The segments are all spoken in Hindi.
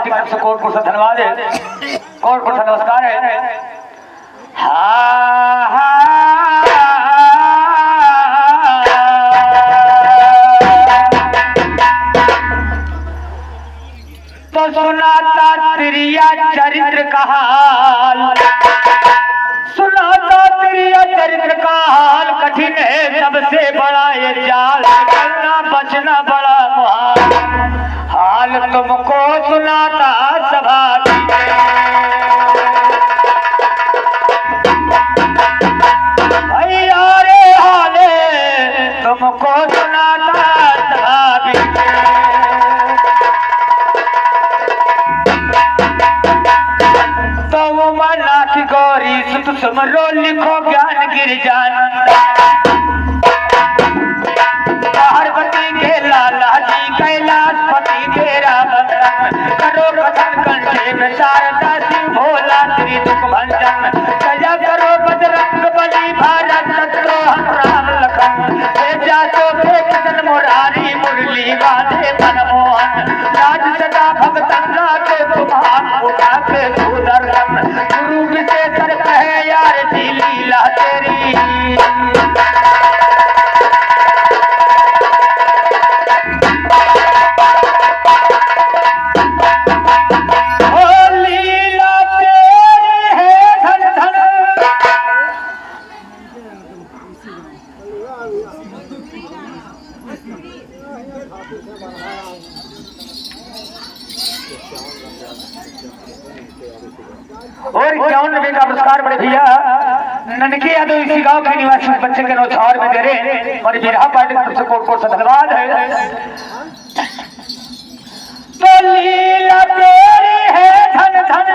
पार्टी की तरफ से कोट से धन्यवाद है, कोट से नमस्कार है। तो सुनाता त्रिया चरित्र का हाल, सुनाता त्रिया चरित्र का हाल, कठिन है सबसे बड़ा ये जाल, निकलना बचना बड़ा मुहाल, हाल तुमको सुनाता सभा भैया रे, हाले तुमको सुनाता सभा तो वो नाथ गौरी सुत सुमरो लिखो ज्ञान गिरजानंद, पार्वती के लाला जी कैलाशपति तेरा बंदन, करो कथन कंठे में शारदा शिव भोला श्री दुख भंजन, सजा करो बजरंग बली भारत शत्रुघ्न राम लखन, तेजा तो कृष्ण मुरारी मुरली बाधे मनमोहन, राज सदा भगतन राखे तुम्हार उठा के सुदर्शन, गुरु विशेषर कहे यार जी लीला तेरी, और 51 रुपए का पुरस्कार बड़े भैया ननके यादव इसी गांव के निवासी बच्चे के नौछावर में दे रहे और बिरहा पार्टी की तरफ से कोट से धन्यवाद है। तो लीला तेरी है धन धन,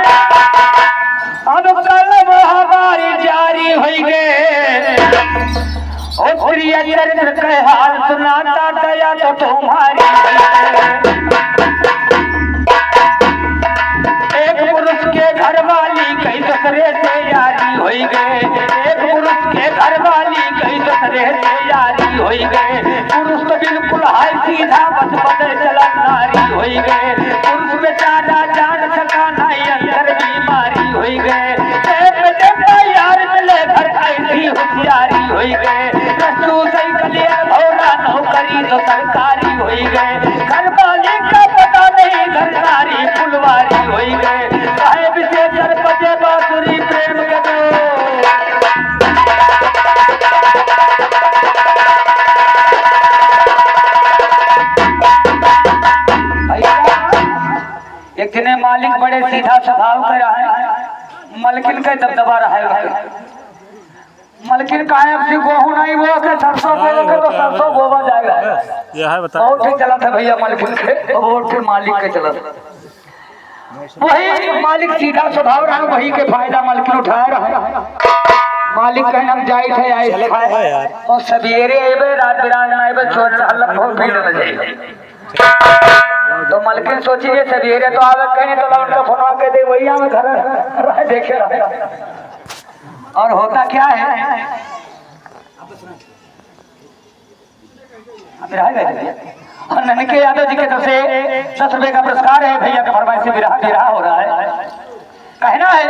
अब कल महामारी जारी हुई गे, और प्रिय चरित्र के हाल सुनाता दया तो तुम्हारी, घर वाली कई दूसरे से यारी होई गए, एक पुरुष के घर वाली कई दूसरे से यारी होई गए, पुरुष तो बिल्कुल हाय सीधा बस बदे चलन नारी होई गए, पुरुष बेचारा जान सका नहीं अंदर बीमारी होई गए, यार मिले घर ऐसी होशियारी होई गए, रसू सही कलिया भौरा नौकरी तो सरकारी होई गए, घर वाली का पता नहीं घर नारी फुलवारी होई गए, विशेषर बजे बांसुरी प्रेम के दो, एक दिन मालिक बड़े सीधा स्वभाव का रहा है, मलकिन का दबदबा रहा है, मलकिन काहे अब गोहू नहीं वो के सरसों पे लगे तो सरसों बोवा जाएगा, ये है बता बहुत ही चला था भैया मलकिन के, और फिर मालिक के चला था, वही मालिक सीधा स्वभाव रहा, वही के फायदा मालिक उठाया रहा, मालिक का नाम जाई थे आए और सवेरे आए रात बिरान आए छोड़ हल्ला बहुत भीड़ न जाएगा, तो मलकिन सोचिए सवेरे तो आवे कहीं तो उनका फोन के दे वही में घर रहे देखे रहे, और होता क्या है और ननके यादव जी के तरफ से 10 रुपए का पुरस्कार है, भैया का फरमाइश से बिरहा हो रहा है, कहना है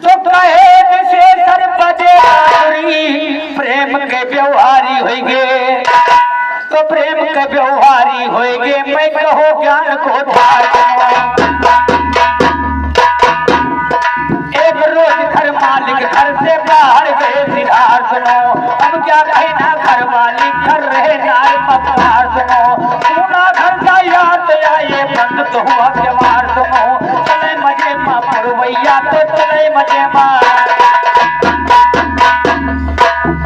तो कहे से सर बजे प्रेम के व्यवहारी होइगे, तो प्रेम के व्यवहारी होइगे, मैं कहो ज्ञान को धार, एक रोज घर मालिक घर से बाहर गए सिधार सुनो, अब क्या कहना घर मालिक घर रहे नार पत्थर सुनो, सुना घर का याद आए बंद तो हुआ जवार सुनो, चले मजे माँ पुरवैया तो चले मजे माँ,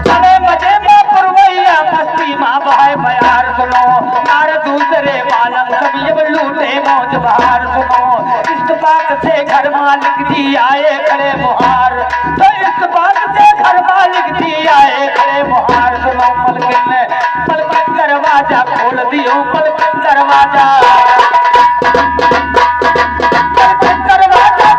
चले मजे माँ पुरवैया मस्ती माँ बहाय बयार सुनो, नार दूसरे बालम सब ये लूटे मौज बहार सुनो, इस बात से घर मालिक जी आए खड़े मुहार, तो इस बात से घर मालिक जी आए खड़े मुहार सुनो, मलकिन ने पलकन दरवाजा खोल दियो, पलकन दरवाजा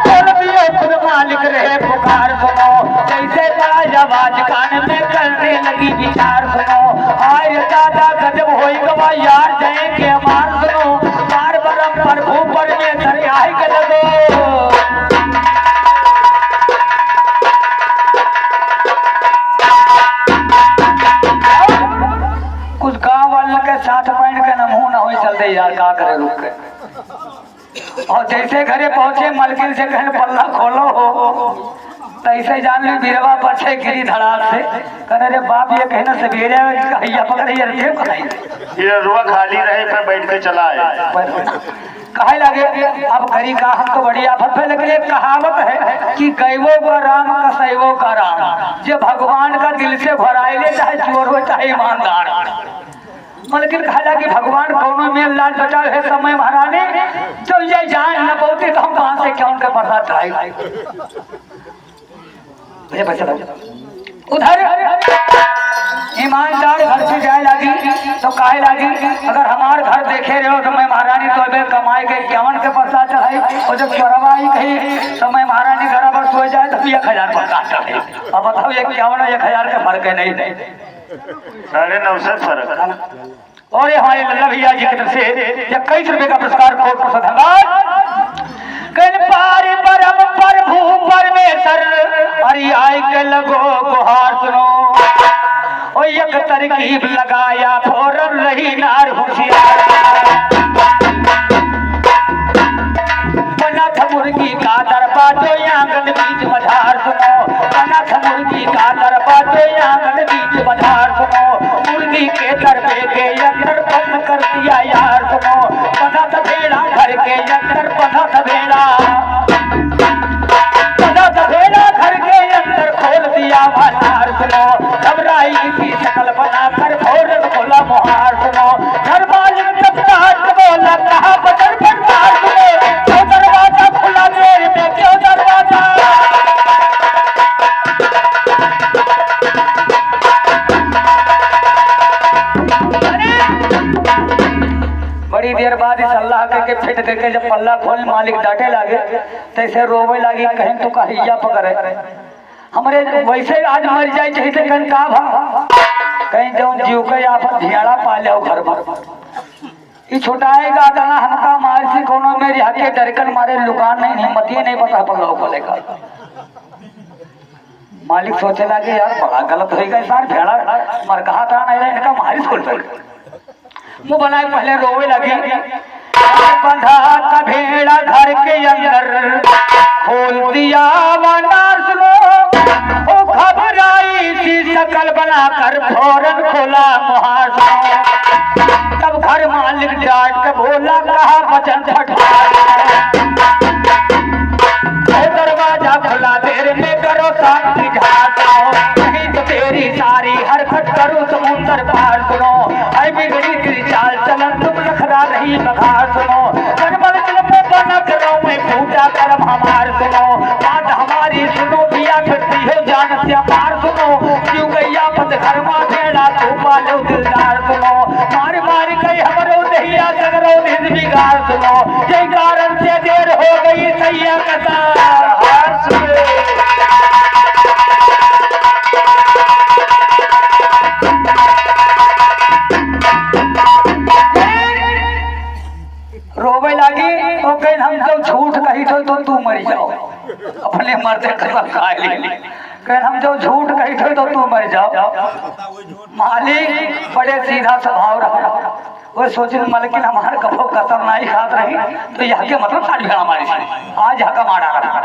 खोल दियो, खुद मालिक रहे पुकार सुनो, जैसे बड़ा आवाज कान में करने लगी विचार सुनो, आय दादा गजब होई गवा यार जय के मार सुनो, बार बरम प्रभु पर में गाँव ही चलते यार, का करे रुक के। और जैसे घरे पहुंचे मलकिन से कहने पल्ला खोलो हो, तैसे जान ली बीरवा पर छे गिरी धड़ाक से। कहने रे बाप ये कहना सवेरे कहिया पकड़े ये रुआ खाली रहे पे बैठ के चला है। कहे लगे अब करी का, हम तो बड़ी आफत है। लेकिन एक कहावत है कि गैवो का राम का सैवो का राम, जो भगवान का दिल से भराए ले, चाहे चोर हो चाहे ईमानदार। लेकिन कहा कि भगवान कोनो में लाल बचा है समय महारानी, तो ये जान न पहुंचे तो हम कहां से क्या उनके प्रसाद चढ़ाए। उधर ईमानदार घर से जाए लगी तो काहे लगी, अगर हमारे घर देखे रहे हो तो मैं महारानी तो अबे कमाई के 51 के प्रसाद चढ़ाई, और जब चोरवाई कही तो मैं महारानी घर पर सो जाए तो 1000 प्रसाद चढ़ाई। अब बताओ ये 51 और 1000 का फर्क है? नहीं 950 फर्क। और ये हमारे लल्ला भैया जी की तरफ से 21 रुपए का पुरस्कार कोट पर धन्यवाद। पार परम प्रभु परमेश्वर हरि आय के लगो गुहार सुनो, ओ एक तरकीब लगाया फौरन रही नार होशियार। बना था मुर्गी का दरबा जो आंगन बीच मझार सुनो, बना था मुर्गी का दरबा जो आंगन बीच मझार सुनो, मुर्गी के दरबे के अंदर बंद कर दिया यार सुनो, बना था भेड़ा घर के अंदर, बना था भेड़ा घर के अंदर खोल दिया बाजार सुनो, घबराई की शकल बनाकर फौरन खोला मुहार सुनो, घर मालिक जब बोला कहा बदर फटकार सुनो, क्यों दरवाजा खुला देर में, क्यों दरवाजा। बड़ी देर बाद इस अल्लाह के फिट करके जब पल्ला खोल मालिक डांटे लागे, तैसे रोवे लगी, कहीं तो कहिया पकड़े हमरे वैसे आज मर जाए चाहिए कहीं का भा, कहीं जो जीव के आप धियाड़ा पाले हो घर में। छुटाएगा तना हमका मार से कोनो मेरी हके डरकन मारे लुकान नहीं, हिम्मत ही नहीं पता पल्ला को लेकर। मालिक सोचे लगे यार बड़ा गलत होगा यार, भेड़ा मर कहा था नहीं इनका मारी खोल पड़ मुँह बनाए पहले रोवे लगी। बंधा था भेड़ा घर के अंदर खोल दिया वनार सुनो, ओ घबराई सी शकल बनाकर फौरन खोला मुहार सुनो, तब घर मालिक डांट के बोला कहा वचन फटकार, दरवाजा खुला देर में करो शांति झाड़ो, नहीं तो तेरी सारी हरकत करूँ समुंदर पार सुनो, आई बिगड़ी तेरी चाल चलन तुम लखरा नहीं बघार सुनो, करमल दिल पे बना करो मैं पूजा करम हमार सुनो, बात हमारी सुनो पिया करती हो जान से मार सुनो, क्यों गैया पत घर मा भेड़ा तू पालो दिलदार सुनो, मार मार गई हमरो दहिया सगरो निज बिगाड़ सुनो, जय कारण से देर हो गई सैया कसा। रोवे लगी तो कहीं हम जो झूठ कही तो तू मर जाओ, अपने मरते कसम खा ली, कहीं हम जो झूठ कही तो तू मर जाओ। मालिक बड़े सीधा स्वभाव रहा, वो सोचे मलकिन हमारे कपो कसम नहीं खात रही तो यहाँ के मतलब सारी हमारी आज यहाँ का मारा रहा,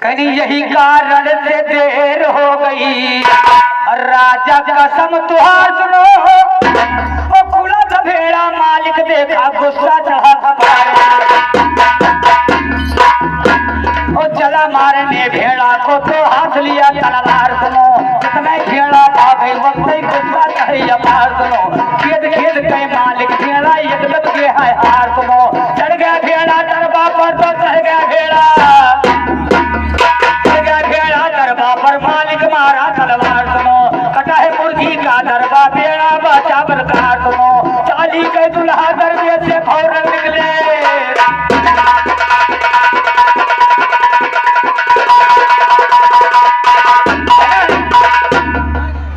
कहीं यही कारण से देर हो गई, राजा कसम तुहार सुनो, ओ खुला था भेड़ा मालिक देखा गुस्सा चढ़ा, ओ चला मारने भेड़ा को तो हाथ लिया तलवार सुनो, कितना भेड़ा था गई वक्त ही गुस्सा चढ़ी अपार सुनो, खेद खेद के मालिक भेड़ा एकदम के है हार सुनो, चढ़ गया भेड़ा दरबा पर तो चढ़ गया भेड़ा, दरबा पर मालिक मारा तलवार सुनो, कटा है मुर्गी का दरबा बेड़ा बचा बरकार सुनो, चाली के दुल्हा दरबे से फौरन निकले,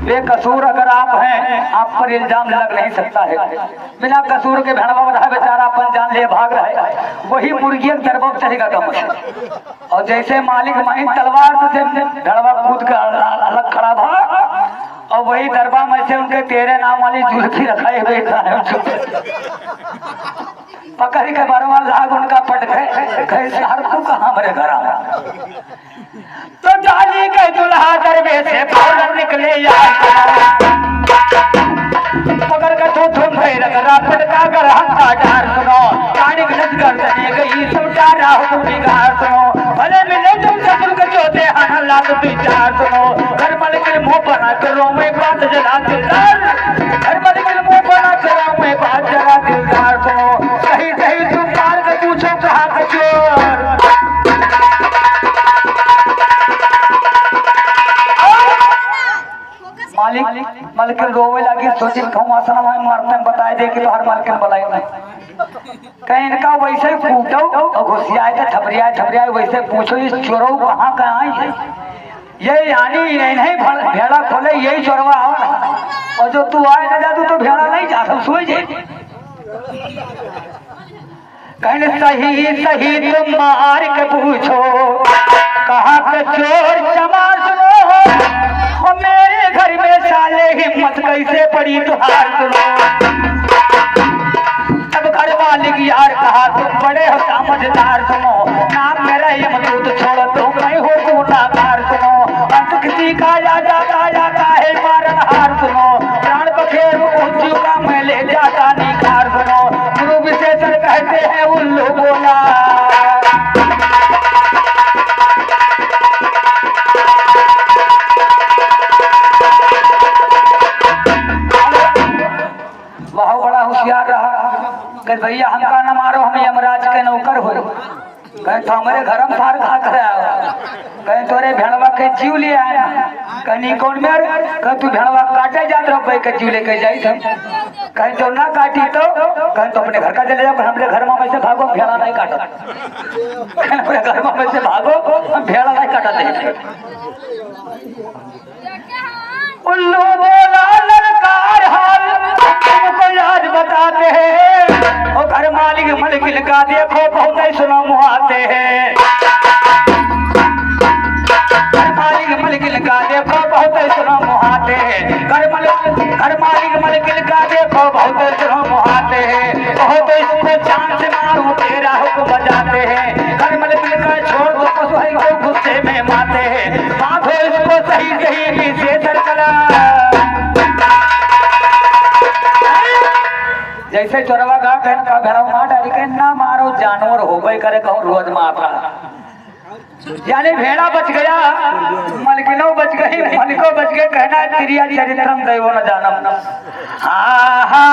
बेकसूर अगर आप हैं आप पर इल्जाम लग नहीं सकता है, बिना कसूर के भेड़वा रहा बेचारा अपन जान ले भाग रहा है, वही मुर्गी दरबा चढ़ेगा कम से, और जैसे मालिक माही तलवार से भेड़वा कूद कर अलग खड़ा भाग, और और वही दरबार में से उनके तेरे नाम वाली जुल्फी रखाए हुए पकड़ के बरवा लाग उनका पट गए सार को कहाँ मेरे घर आया तो डाली के दुल्हा दरबे से फौरन निकले पकड़ के तो तुम भैर करा पटका कर हंका डार सुनो कानी गलत कर देने गई सब डारा हो बिगाड़ सुनो भले मिले तुम ससुर के जोते हल्ला तो विचार सुनो घर मालिक के मुंह बना करो मैं बात जला दिलदार घर मालिक के मुंह बना करो मैं बात जला दिलदार सुनो सही सही तुम मार के पूछो कहाँ का चोर मालिक रोवे लगी सोचे कहूँ आसना मारते हैं बताए दे कि तो हर मालिक बुलाई नहीं कहीं इनका वैसे कूटो और घुसियाए थे थपरियाए वैसे पूछो इस चोरों कहाँ कहाँ आई है ये यानी नहीं भेड़ा खोले यही चोरवा आओ और जो तू आए ना जादू तो भेड़ा नहीं जाता सोच कहने सही सही तुम मार के पूछो कहाँ के चोर चमार सुनो हो मेरे घर में साले हिम्मत कैसे पड़ी तुहार सुनो अब घर मालिक यार कहा तुम बड़े हो समझदार सुनो नाम मेरा यमदूत छोड़ तो मैं हो गुनाहगार सुनो अंत किसी का जाता है मारन हार सुनो प्राण बखेर ऊंची का मैं ले जाता निखार सुनो गुरु विशेषण कहते हैं उल्लू बोला बहुत बड़ा होशियार रहा कि भैया हमका न मारो हम यमराज के नौकर हो कहीं तो हमारे घर में सार खा कर आया कहीं तोरे भेड़वा के जीव ले आया कहीं कौन में कहीं तू भेड़वा काटे जात रहो भाई के जीव लेके जाई थे कहीं तो ना काटी तो कहीं तो अपने घर का चले जाओ हमारे घर में वैसे भागो भेड़ा नहीं काटो अपने घर में वैसे भागो भेड़ा नहीं काटा दे उल्लू बोला ललकार हाल तुमको याद बताते हैं और घर मालिक मलकिल का देखो बहुत ही सुनो मुहाते हैं घर मालिक मलकिल का देखो बहुत ही सुनो मुहाते हैं घर मालिक मलकिल का देखो बहुत ही सुनो मुहाते हैं बहुत इसको चांद से मारू तेरा हुक्म बजाते हैं घर मलकिल का छोड़ दो पशु को गुस्से में मारते हैं माथो इसको सही सही से सरकला जैसे चोरवा का भेड़ा मार डाली के ना मारो जानवर हो गए करे कहूँ रोज मारा यानी भेड़ा बच गया मलकिनो बच गई मलिको बच गए कहना क्रिया चरित्रम दैव न जानम हा